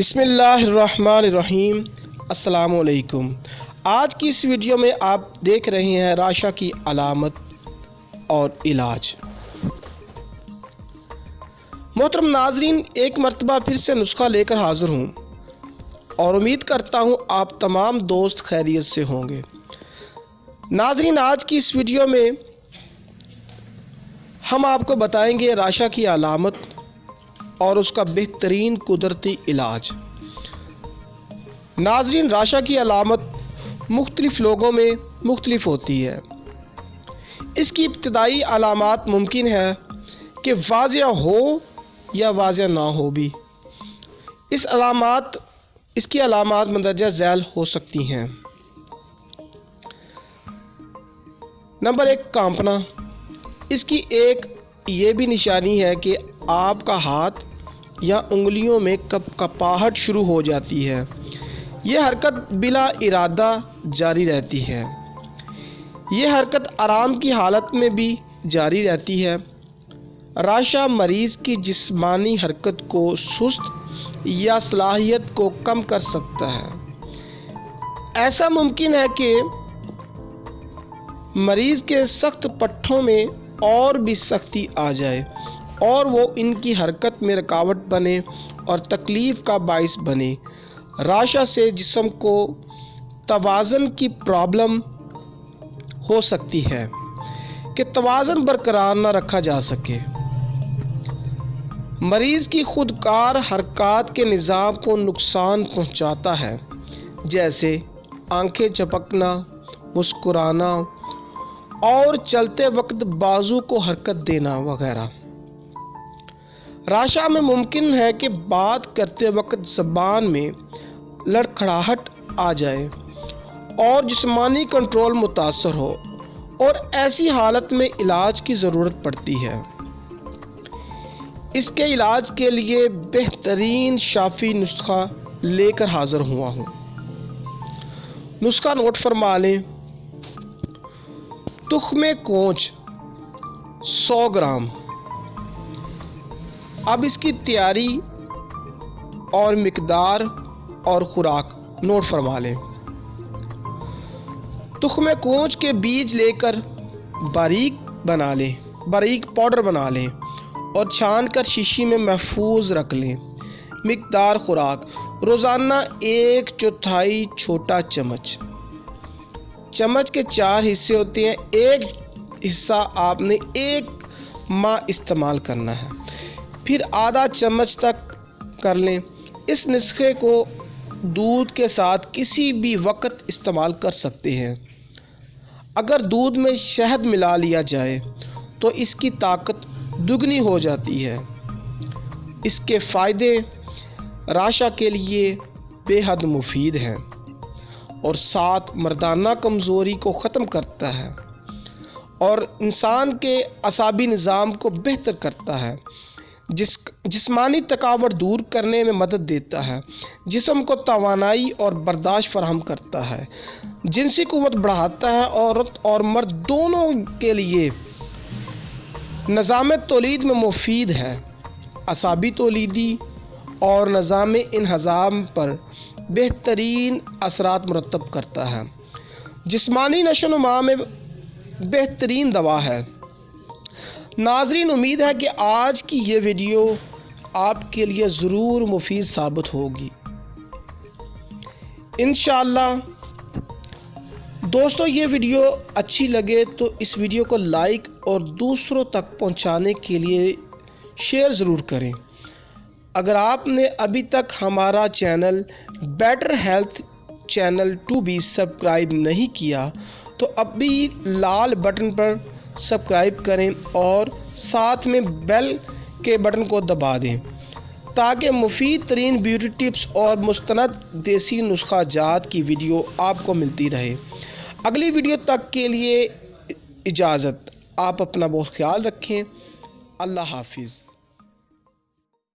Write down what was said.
بسم اللہ الرحمن الرحیم۔ السلام علیکم۔ آج کی اس ویڈیو میں آپ دیکھ رہے ہیں راشا کی علامت اور علاج۔ محترم ناظرین، ایک مرتبہ پھر سے نسخہ لے کر حاضر ہوں اور امید کرتا ہوں آپ تمام دوست خیریت سے ہوں گے۔ ناظرین، آج کی اس ویڈیو میں ہم آپ کو بتائیں گے راشا کی علامت اور اس کا بہترین قدرتی علاج۔ ناظرین، راشا کی علامت مختلف لوگوں میں مختلف ہوتی ہے۔ اس کی ابتدائی علامات ممکن ہے کہ واضح ہو یا واضح نہ ہو بھی۔ اس کی علامات مندرجہ ذیل ہو سکتی ہیں۔ نمبر 1، کانپنا۔ اس کی ایک یہ بھی نشانی ہے کہ آپ کا ہاتھ یا انگلیوں میں کپاہٹ شروع ہو جاتی ہے۔ یہ حرکت بلا ارادہ جاری رہتی ہے۔ یہ حرکت آرام کی حالت میں بھی جاری رہتی ہے۔ راشا مریض کی جسمانی حرکت کو سست یا صلاحیت کو کم کر سکتا ہے۔ ایسا ممکن ہے کہ مریض کے سخت پٹھوں میں اور بھی سختی آ جائے اور وہ ان کی حرکت میں رکاوٹ بنے اور تکلیف کا باعث بنے۔ راشا سے جسم کو توازن کی پرابلم ہو سکتی ہے کہ توازن برقرار نہ رکھا جا سکے۔ مریض کی خودکار حرکات کے نظام کو نقصان پہنچاتا ہے، جیسے آنکھیں جھپکنا، مسکرانا اور چلتے وقت بازو کو حرکت دینا وغیرہ۔ راشا میں ممکن ہے کہ بات کرتے وقت زبان میں لڑکھڑاہٹ آ جائے اور جسمانی کنٹرول متاثر ہو، اور ایسی حالت میں علاج کی ضرورت پڑتی ہے۔ اس کے علاج کے لیے بہترین شافی نسخہ لے کر حاضر ہوا ہوں۔ نسخہ نوٹ فرما لیں۔ تخم کونچ 100 گرام۔ اب اس کی تیاری اور مقدار اور خوراک نوٹ فرما لیں۔ تخم کونچ کے بیج لے کر باریک پاؤڈر بنا لیں اور چھان کر شیشی میں محفوظ رکھ لیں۔ مقدار خوراک: روزانہ 1/4 چھوٹا چمچ۔ چمچ کے 4 حصے ہوتے ہیں، ایک حصہ آپ نے 1 ماہ استعمال کرنا ہے، پھر آدھا چمچ تک کر لیں۔ اس نسخے کو دودھ کے ساتھ کسی بھی وقت استعمال کر سکتے ہیں۔ اگر دودھ میں شہد ملا لیا جائے تو اس کی طاقت دگنی ہو جاتی ہے۔ اس کے فائدے راشا کے لیے بے حد مفید ہیں اور ساتھ مردانہ کمزوری کو ختم کرتا ہے اور انسان کے اعصابی نظام کو بہتر کرتا ہے، جسمانی تھکاوٹ دور کرنے میں مدد دیتا ہے، جسم کو توانائی اور برداشت فراہم کرتا ہے، جنسی قوت بڑھاتا ہے، عورت اور مرد دونوں کے لیے نظام تولید میں مفید ہے، اعصابی تولیدی اور نظام انہضام پر بہترین اثرات مرتب کرتا ہے، جسمانی نشو و نما میں بہترین دوا ہے۔ ناظرین، امید ہے کہ آج کی یہ ویڈیو آپ کے لیے ضرور مفید ثابت ہوگی انشاءاللہ۔ دوستو، یہ ویڈیو اچھی لگے تو اس ویڈیو کو لائک اور دوسروں تک پہنچانے کے لیے شیئر ضرور کریں۔ اگر آپ نے ابھی تک ہمارا channel better health channel 2B subscribe نہیں کیا تو ابھی لال بٹن پر سبسکرائب کریں اور ساتھ میں بیل کے بٹن کو دبا دیں تاکہ مفید ترین بیوٹی ٹپس اور مستند دیسی نسخہ جات کی ویڈیو آپ کو ملتی رہے۔ اگلی ویڈیو تک کے لیے اجازت۔ آپ اپنا بہت خیال رکھیں۔ اللہ حافظ۔